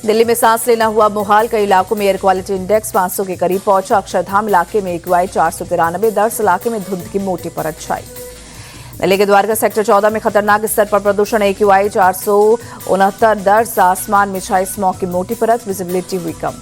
दिल्ली में सांस लेना हुआ मुहाल। कई इलाकों में एयर क्वालिटी इंडेक्स 500 के करीब पहुंचा। अक्षरधाम इलाके में AQI 493, दर्ज इलाके में धुंध की मोटी परत छाई। दिल्ली के द्वारका सेक्टर 14 में खतरनाक स्तर पर प्रदूषण। AQI 469 दर्ज। आसमान में छाई स्मॉग की मोटी परत, विजिबिलिटी हुई कम।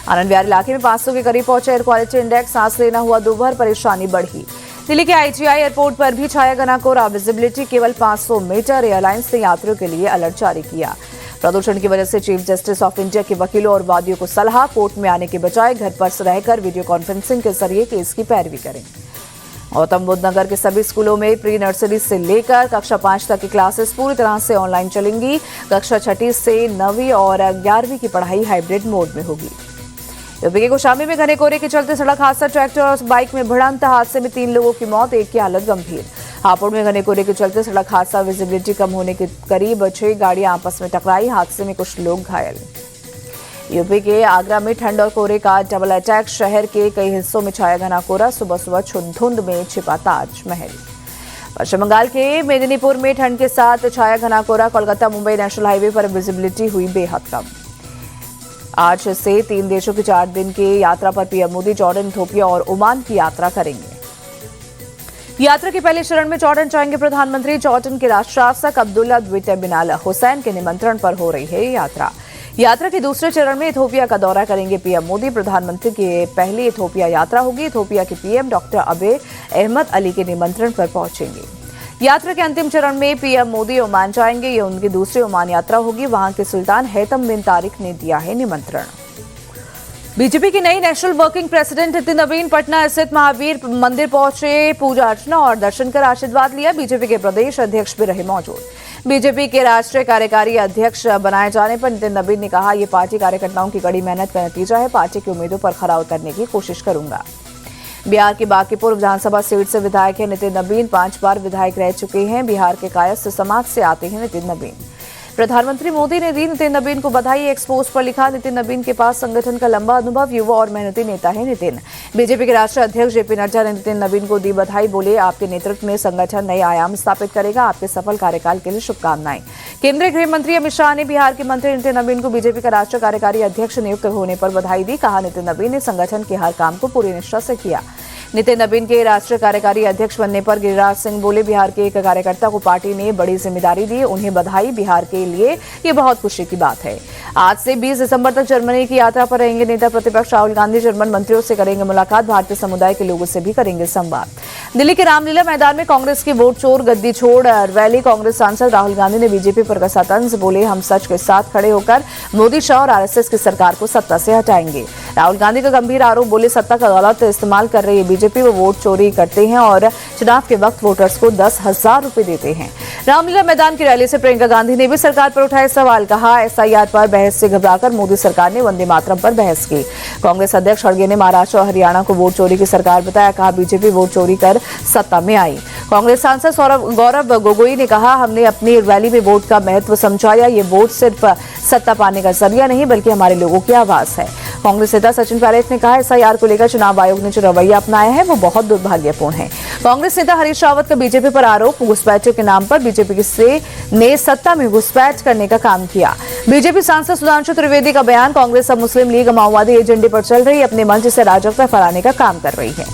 आनंद विहार इलाके में 500 के करीब पहुंचा एयर क्वालिटी इंडेक्स। सांस लेना हुआ दोपहर, परेशानी बढ़ी। दिल्ली के IGI एयरपोर्ट पर भी छाया घना कोहरा, विजिबिलिटी केवल 500 मीटर। एयरलाइंस ने यात्रियों के लिए अलर्ट जारी किया। प्रदूषण की वजह से चीफ जस्टिस ऑफ इंडिया के वकीलों और वादियों को सलाह, कोर्ट में आने के बजाय घर पर रहकर वीडियो कॉन्फ्रेंसिंग के जरिए केस की पैरवी करें। गौतम बुद्ध नगर के सभी स्कूलों में प्री नर्सरी से लेकर कक्षा 5 तक की क्लासेस पूरी तरह से ऑनलाइन चलेंगी। कक्षा 6 से 9वीं और 11वीं की पढ़ाई हाइब्रिड मोड में होगी। यूपी के कौशाम्बी में घने कोहरे के चलते सड़क हादसा, ट्रैक्टर और बाइक में भिड़ंत। हादसे में 3 लोगों की मौत, एक की हालत गंभीर। हापुड़ में घने कोहरे के चलते सड़क हादसा, विजिबिलिटी कम होने के करीब 6 गाड़ियां आपस में टकराई। हादसे में कुछ लोग घायल। यूपी के आगरा में ठंड और कोहरे का डबल अटैक। शहर के कई हिस्सों में छाया घना कोहरा, सुबह सुबह धुंध में छिपा ताजमहल। पश्चिम बंगाल के मेदिनीपुर में ठंड के साथ छाया घना कोहरा। कोलकाता मुंबई नेशनल हाईवे पर विजिबिलिटी हुई बेहद कम। आज से 3 देशों की 4 दिन की यात्रा पर पीएम मोदी जॉर्डन, इथियोपिया और ओमान की यात्रा करेंगे। यात्रा के पहले चरण में जॉर्डन जाएंगे प्रधानमंत्री। जॉर्डन के राष्ट्रशासक अब्दुल्ला द्वितीय बिन अल हुसैन के निमंत्रण पर हो रही है यात्रा। यात्रा के दूसरे चरण में इथियोपिया का दौरा करेंगे पीएम मोदी। प्रधानमंत्री की पहली इथियोपिया यात्रा होगी। इथियोपिया के पीएम डॉक्टर अबे अहमद अली के निमंत्रण पर पहुंचेंगे। यात्रा के अंतिम चरण में पीएम मोदी ओमान जाएंगे। ये उनकी दूसरी ओमान यात्रा होगी। वहां के सुल्तान हैतम बिन तारिक ने दिया है निमंत्रण। बीजेपी की नई नेशनल वर्किंग प्रेसिडेंट नितिन नवीन पटना स्थित महावीर मंदिर पहुंचे। पूजा अर्चना और दर्शन कर आशीर्वाद लिया। बीजेपी के प्रदेश अध्यक्ष भी रहे मौजूद। बीजेपी के राष्ट्रीय कार्यकारी अध्यक्ष बनाए जाने पर नितिन नवीन ने कहा, ये पार्टी कार्यकर्ताओं की कड़ी मेहनत का नतीजा है। पार्टी की उम्मीदों पर खरा उतरने की कोशिश करूंगा। बिहार के बांकीपुर विधानसभा सीट से विधायक है नितिन नवीन। 5 बार विधायक रह चुके हैं। बिहार के कायस्थ समाज से आते हैं नितिन नवीन। प्रधानमंत्री मोदी ने दी नितिन नवीन को बधाई। एक्सपोज पर लिखा, नितिन नवीन के पास संगठन का लंबा अनुभव, युवा और मेहनती नेता है नितिन। बीजेपी के राष्ट्रीय अध्यक्ष जेपी नड्डा ने नितिन नवीन को दी बधाई। बोले, आपके नेतृत्व में संगठन नए आयाम स्थापित करेगा। आपके सफल कार्यकाल के लिए शुभकामनाएं। केंद्रीय गृह मंत्री अमित शाह ने बिहार के मंत्री नितिन नवीन को बीजेपी का राष्ट्रीय कार्यकारी अध्यक्ष नियुक्त होने पर बधाई दी। कहा, नितिन नवीन ने संगठन के हर काम को पूरी निष्ठा से किया। नितिन नवीन के राष्ट्रीय कार्यकारी अध्यक्ष बनने पर गिरिराज सिंह बोले, बिहार के एक कार्यकर्ता को पार्टी ने बड़ी जिम्मेदारी दी, उन्हें बधाई। बिहार के लिए ये बहुत खुशी की बात है। आज से 20 दिसंबर तक जर्मनी की यात्रा पर रहेंगे नेता प्रतिपक्ष राहुल गांधी। जर्मन मंत्रियों से करेंगे मुलाकात। भारतीय समुदाय के लोगों से भी करेंगे संवाद। दिल्ली के रामलीला मैदान में कांग्रेस की वोट चोर गद्दी छोड़ रैली। कांग्रेस सांसद राहुल गांधी ने बीजेपी पर कसा तंज। बोले, हम सच के साथ खड़े होकर मोदी, शाह और RSS की सरकार को सत्ता से हटाएंगे। राहुल गांधी का गंभीर आरोप। बोले, सत्ता का गलत इस्तेमाल कर रही है बीजेपी। वो वोट चोरी करते हैं और चुनाव के वक्त वोटर्स को 10,000 रुपए देते हैं। रामलीला मैदान की रैली से प्रियंका गांधी ने भी सरकार पर उठाए सवाल। कहा, SIR पर बहस से घबराकर मोदी सरकार ने वंदे मातरम पर बहस की। कांग्रेस अध्यक्ष खड़गे ने महाराष्ट्र और हरियाणा को वोट चोरी की सरकार बताया। कहा, बीजेपी वोट चोरी कर सत्ता में आई। कांग्रेस सांसद गौरव गोगोई ने कहा, हमने अपनी रैली में वोट का महत्व समझाया। ये वोट सिर्फ सत्ता पाने का जरिया नहीं बल्कि हमारे लोगों की आवाज है। कांग्रेस नेता सचिन पायलट ने कहा, SIR को लेकर चुनाव आयोग ने जो रवैया अपनाया है वो बहुत दुर्भाग्यपूर्ण है। कांग्रेस नेता हरीश रावत का बीजेपी पर आरोप। घुसपैठियों के नाम पर बीजेपी ने सत्ता में घुसपैठ करने का काम किया। बीजेपी सांसद सुधांशु त्रिवेदी का बयान, कांग्रेस अब मुस्लिम लीग माओवादी एजेंडे पर चल रही, अपने मंच से राजग फैलाने का काम कर रही है।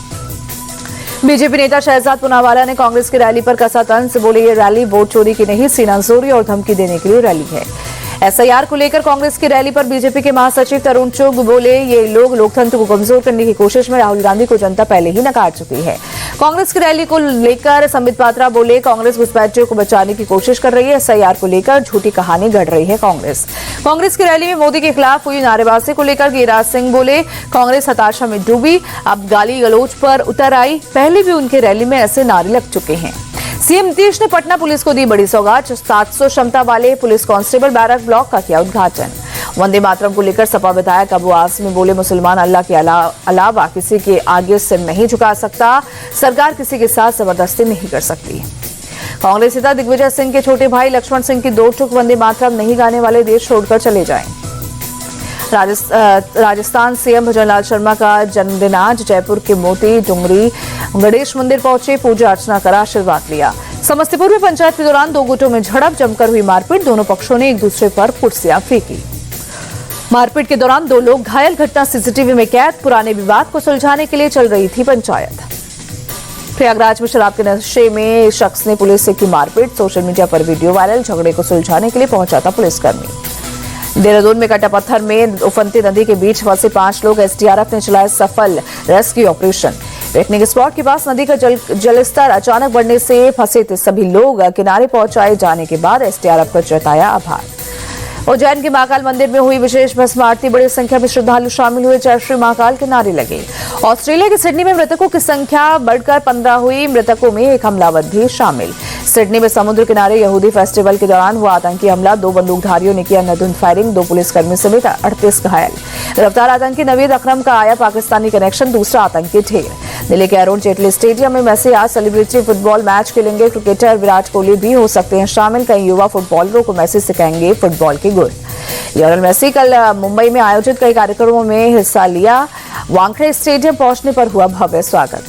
बीजेपी नेता शहजाद पूनावाला ने कांग्रेस की रैली पर कसा तंज। बोले, ये रैली वोट चोरी की नहीं, सीनाजोरी और धमकी देने के लिए रैली है। SIR को लेकर कांग्रेस की रैली पर बीजेपी के महासचिव तरुण चुग बोले, ये लोग लोकतंत्र को कमजोर करने की कोशिश में राहुल गांधी को जनता पहले ही नकार चुकी है। कांग्रेस की रैली को लेकर संबित पात्रा बोले, कांग्रेस घुसपैठियों को बचाने की कोशिश कर रही है। SIR को लेकर झूठी कहानी गढ़ रही है कांग्रेस की रैली में मोदी के खिलाफ हुई नारेबाजी को लेकर गिरिराज सिंह बोले, कांग्रेस हताशा में डूबी, अब गाली गलौज पर उतर आई। पहले भी उनके रैली में ऐसे नारे लग चुके हैं। सीएम नीतीश ने पटना पुलिस को दी बड़ी सौगात। 700 क्षमता वाले पुलिस कांस्टेबल बैरक ब्लॉक का किया उद्घाटन। वंदे मातरम को लेकर सपा विधायक अबू आसमी बोले, मुसलमान अल्लाह के अलावा किसी के आगे सिर नहीं झुका सकता। सरकार किसी के साथ जबरदस्ती नहीं कर सकती। कांग्रेस नेता दिग्विजय सिंह के छोटे भाई लक्ष्मण सिंह की 2 टूक, वंदे मातरम नहीं गाने वाले देश छोड़कर चले जाएं। राजस्थान सीएम भजनलाल शर्मा का जन्मदिन आज। जयपुर के मोती डुंगरी गणेश मंदिर पहुंचे, पूजा अर्चना कर आशीर्वाद लिया। समस्तीपुर में पंचायत के दौरान 2 गुटों में झड़प, जमकर हुई मारपीट। दोनों पक्षों ने एक दूसरे पर कुर्सियां फेंकी। मारपीट के दौरान 2 लोग घायल, घटना सीसीटीवी में कैद। पुराने विवाद को सुलझाने के लिए चल रही थी पंचायत। प्रयागराज में शराब के नशे में शख्स ने पुलिस से की मारपीट। सोशल मीडिया पर वीडियो वायरल। झगड़े को सुलझाने के लिए पहुंचा था पुलिसकर्मी। देहरादून में कटापत्थर में उफनती नदी के बीच फंसे 5 लोग। एसडीआरएफ ने चलाया सफल रेस्क्यू ऑपरेशन। पिकनिक स्पॉट के पास नदी का जलस्तर अचानक बढ़ने से फंसे थे सभी लोग किनारे पहुंचाए जाने के बाद एसडीआरएफ का जताया आभार। उज्जैन के महाकाल मंदिर में हुई विशेष भस्म आरती। बड़ी संख्या में श्रद्धालु शामिल हुए। जय श्री महाकाल के नारे लगे। ऑस्ट्रेलिया के सिडनी में मृतकों की संख्या बढ़कर 15 हुई। मृतकों में एक हमलावर भी शामिल। सिडनी में समुद्र किनारे यहूदी फेस्टिवल के दौरान हुआ आतंकी हमला। 2 बंदूकधारियों ने किया अंधाधुंध फायरिंग। 2 पुलिसकर्मी समेत 38 घायल। गिरफ्तार आतंकी नवीद अकरम का आया पाकिस्तानी कनेक्शन। दूसरा आतंकी ढेर। दिल्ली के अरुण जेटली स्टेडियम में मेसी आज सेलिब्रिटी फुटबॉल मैच खेलेंगे। क्रिकेटर विराट कोहली भी हो सकते हैं शामिल। कई युवा फुटबॉलरों को मेसी सिखाएंगे फुटबॉल के गुर। लियोनेल मेसी कल मुंबई में आयोजित कई कार्यक्रमों में हिस्सा लिया। वानखेड़े स्टेडियम पहुंचने पर हुआ भव्य स्वागत।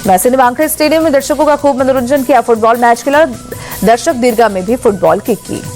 मेसी ने वानखेड़े स्टेडियम में दर्शकों का खूब मनोरंजन किया। फुटबॉल मैच खेला। दर्शक दीर्घा में भी फुटबॉल किक की।